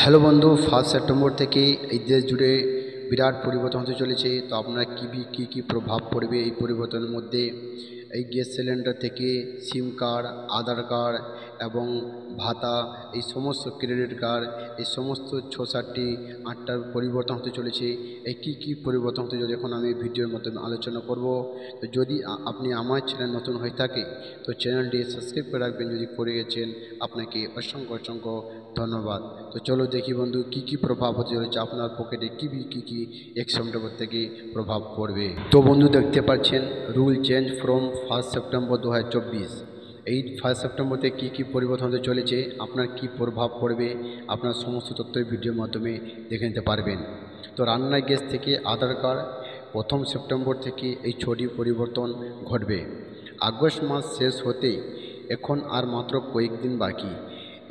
Hello বন্ধু, 1 September থেকে এই দেশ জুড়ে বিরাট পরিবর্তন হতে চলেছে। তো আপনার কী প্রভাব পড়বে এই পরিবর্তনের মধ্যে? এই গ্যাস সিলিন্ডার থেকে সিম কার্ড, আধার কার্ড এবং ভাতা, এই সমস্ত ক্রেডিট কার্ড, এই সমস্ত 6-7টি 8টার পরিবর্তন হতে চলেছে। এই কী পরিবর্তন হতে চলেছে এখন আমি ভিডিওর মাধ্যমে আলোচনা করব। তো যদি আপনি আমার চ্যানেল নতুন হয়ে থাকে তো চ্যানেলটি সাবস্ক্রাইব করে রাখবেন। যদি করে গেছেন আপনাকে অসংখ্য ধন্যবাদ। তো চলো দেখি বন্ধু কী প্রভাব হতে চলেছে আপনার পকেটে, কী 1 সেপ্টেম্বর থেকে প্রভাব পড়বে। তো বন্ধু দেখতে পাচ্ছেন, রুল চেঞ্জ ফ্রম 1 সেপ্টেম্বর 2024। এই 1 সেপ্টেম্বর থেকে কী পরিবর্তন হতে চলেছে, আপনার কী প্রভাব পড়বে, আপনার সমস্ত তথ্য এই ভিডিওর মাধ্যমে দেখে নিতে পারবেন। তো রান্নার গ্যাস থেকে আধার কার্ড 1 সেপ্টেম্বর থেকে এই 6টি পরিবর্তন ঘটবে। আগস্ট মাস শেষ হতে এখন আর মাত্র কয়েকদিন বাকি।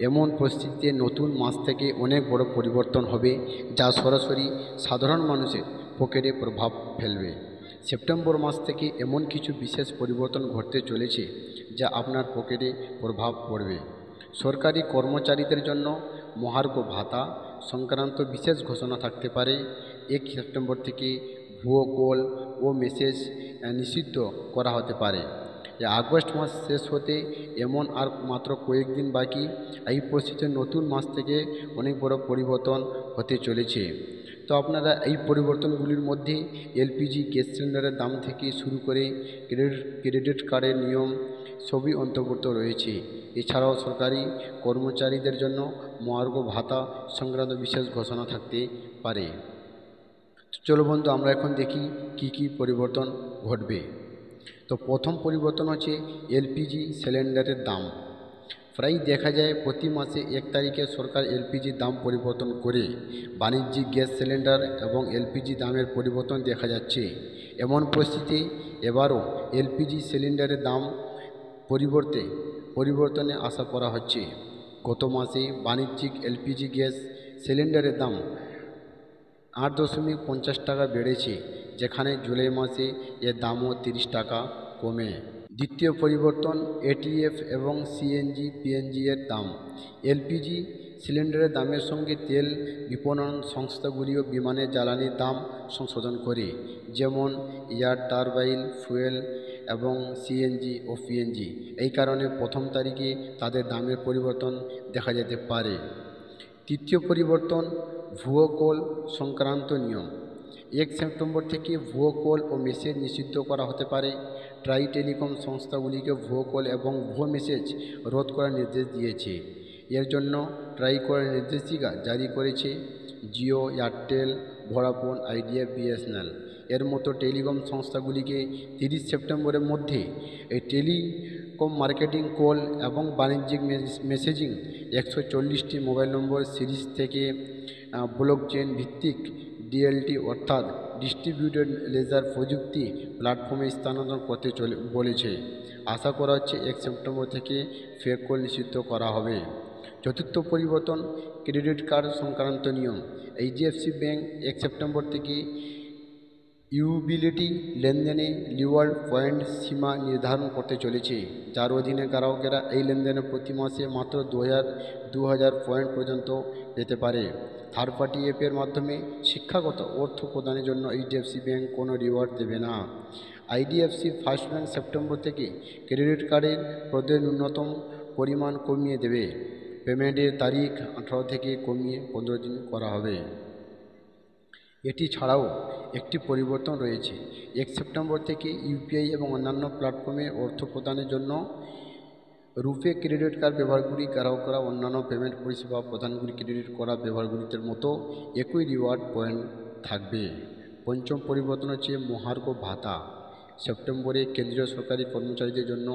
এমন পরিস্থিতিতে নতুন মাস থেকে অনেক বড় পরিবর্তন হবে, যা সরাসরি সাধারণ মানুষের পকেটে প্রভাব ফেলবে। সেপ্টেম্বর মাস থেকে এমন কিছু বিশেষ পরিবর্তন ঘটতে চলেছে যা আপনার পকেটে প্রভাব পড়বে। সরকারি কর্মচারীদের জন্য মহার্ঘ ভাতা সংক্রান্ত বিশেষ ঘোষণা থাকতে পারে। 1 সেপ্টেম্বর থেকে ভুয়ো কল ও মেসেজ নিষিদ্ধ করা হতে পারে। আগস্ট মাস শেষ হতে এমন আর মাত্র কয়েকদিন বাকি। এই পরিস্থিতিতে নতুন মাস থেকে অনেক বড় পরিবর্তন হতে চলেছে। তো আপনারা এই পরিবর্তনগুলির মধ্যে এলপিজি গ্যাস সিলিন্ডারের দাম থেকে শুরু করে ক্রেডিট কার্ডের নিয়ম সবই অন্তর্ভুক্ত রয়েছে। এছাড়াও সরকারি কর্মচারীদের জন্য মহার্ঘ ভাতা সংক্রান্ত বিশেষ ঘোষণা থাকতে পারে। চলো বন্ধু আমরা এখন দেখি কী পরিবর্তন ঘটবে। তো প্রথম পরিবর্তন হচ্ছে এলপিজি সিলিন্ডারের দাম। প্রায় দেখা যায় প্রতি মাসে 1 তারিখে সরকার এলপিজির দাম পরিবর্তন করে। বাণিজ্যিক গ্যাস সিলিন্ডার এবং এলপিজি দামের পরিবর্তন দেখা যাচ্ছে। এমন পরিস্থিতি এবারও এলপিজি সিলিন্ডারের দাম পরিবর্তনে আশা করা হচ্ছে। গত মাসে বাণিজ্যিক এলপিজি গ্যাস সিলিন্ডারের দাম 8.50 টাকা বেড়েছে, যেখানে জুলাই মাসে এর দামও 30 টাকা কমে। দ্বিতীয় পরিবর্তন এটিএফ এবং সিএনজি পিএনজি এর দাম। এলপিজি সিলিন্ডারের দামের সঙ্গে তেল বিপণন সংস্থাগুলিও বিমানের জ্বালানির দাম সংশোধন করে, যেমন এয়ার টারবাইন ফুয়েল এবং সিএনজি ও পিএনজি। এই কারণে 1 তারিখে তাদের দামের পরিবর্তন দেখা যেতে পারে। তৃতীয় পরিবর্তন ভুয়ো কল সংক্রান্ত নিয়ম। 1 সেপ্টেম্বর থেকে ভুয়ো কল ও মেসেজ নিষিদ্ধ করা হতে পারে। ট্রাই টেলিকম সংস্থাগুলিকে ভুয়ো কল এবং ভুয়ো মেসেজ রোধ করার নির্দেশ দিয়েছে। এর জন্য ট্রাই করার নির্দেশিকা জারি করেছে Jio, Airtel, Vodafone idea, BSNL এর মতো টেলিকম সংস্থাগুলিকে 30 সেপ্টেম্বরের মধ্যে এই টেলিকম মার্কেটিং কল এবং বাণিজ্যিক মেসেজিং 140টি মোবাইল নম্বর সিরিজ থেকে ব্লকচেন ভিত্তিক ডিএলটি অর্থাৎ ডিস্ট্রিবিউটেড লেজার প্রযুক্তি প্ল্যাটফর্মে স্থানান্তর করতে বলেছে। আশা করা হচ্ছে 1 সেপ্টেম্বর থেকে ফেক কল নিষিদ্ধ করা হবে। চতুর্থ পরিবর্তন ক্রেডিট কার্ড সংক্রান্ত নিয়ম। এইচডিএফসি ব্যাংক 1 সেপ্টেম্বর থেকে ইউটিলিটি লেনদেনে রিওয়ার্ড পয়েন্ট সীমা নির্ধারণ করতে চলেছে, যার অধীনে গ্রাহকেরা এই লেনদেনে প্রতি মাসে মাত্র 2000 পয়েন্ট পর্যন্ত পেতে পারে। থার্ড পার্টি অ্যাপের মাধ্যমে শিক্ষাগত অর্থ প্রদানের জন্য এইচডিএফসি ব্যাংক কোনো রিওয়ার্ড দেবে না। আইডিএফসি ফার্স্ট ব্যাংক সেপ্টেম্বর থেকে ক্রেডিট কার্ডের প্রদেয় ন্যূনতম পরিমাণ কমিয়ে দেবে। পেমেন্টের তারিখ 18 থেকে কমিয়ে 15 দিন করা হবে। এটি ছাড়াও একটি পরিবর্তন রয়েছে। 1 সেপ্টেম্বর থেকে ইউপিআই এবং অন্যান্য প্ল্যাটফর্মে অর্থ প্রদানের জন্য রুপে ক্রেডিট কার্ড ব্যবহারকারী গ্রাহকরা অন্যান্য পেমেন্ট পরিষেবা প্রদানগুলি ক্রেডিট করা ব্যবহারগুলির মতো একই রিওয়ার্ড পয়েন্ট থাকবে। পঞ্চম পরিবর্তন হচ্ছে মহার্ঘ ভাতা। সেপ্টেম্বরে কেন্দ্রীয় সরকারি কর্মচারীদের জন্য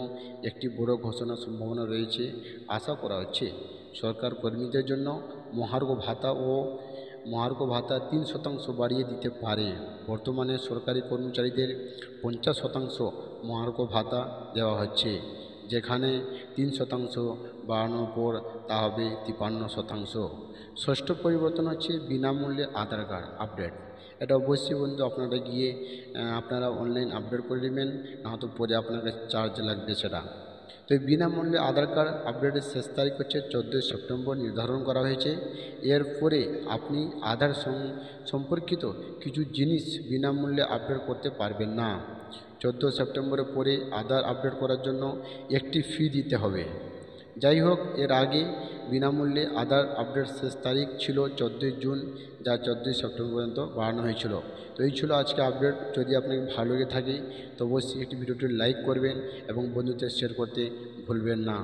একটি বড় ঘোষণার সম্ভাবনা রয়েছে। আশা করা হচ্ছে সরকার কর্মীদের জন্য মহার্ঘ ভাতা 3% বাড়িয়ে দিতে পারে। বর্তমানে সরকারি কর্মচারীদের 50% মহার্ঘ ভাতা দেওয়া হচ্ছে, যেখানে 3% বাড়ানোর পর তা হবে 53%। ষষ্ঠ পরিবর্তন হচ্ছে বিনামূল্যে আধার কার্ড আপডেট। এটা অবশ্যই বন্ধু আপনারা গিয়ে আপনারা অনলাইন আপডেট করে নেবেন, না তো পরে আপনার কাছে চার্জ লাগবে সেটা। তো এই বিনামূল্যে আধার কার্ড আপডেটের শেষ তারিখ হচ্ছে 14 সেপ্টেম্বর নির্ধারণ করা হয়েছে। এরপরে আপনি আধার সম্পর্কিত কিছু জিনিস বিনামূল্যে আপডেট করতে পারবেন না। 14 সেপ্টেম্বরের পরে আধার আপডেট করার জন্য একটি ফি দিতে হবে। যাই হোক, এর আগে বিনামূল্যে আধার আপডেট শেষ তারিখ ছিল 14 জুন, যা 14 সেপ্টেম্বর পর্যন্ত বাড়ানো হয়েছিল। তো এই ছিল আজকে আপডেট। যদি আপনাকে ভালো লেগে থাকে তো অবশ্যই একটি ভিডিওটি লাইক করবেন এবং বন্ধুদের শেয়ার করতে ভুলবেন না।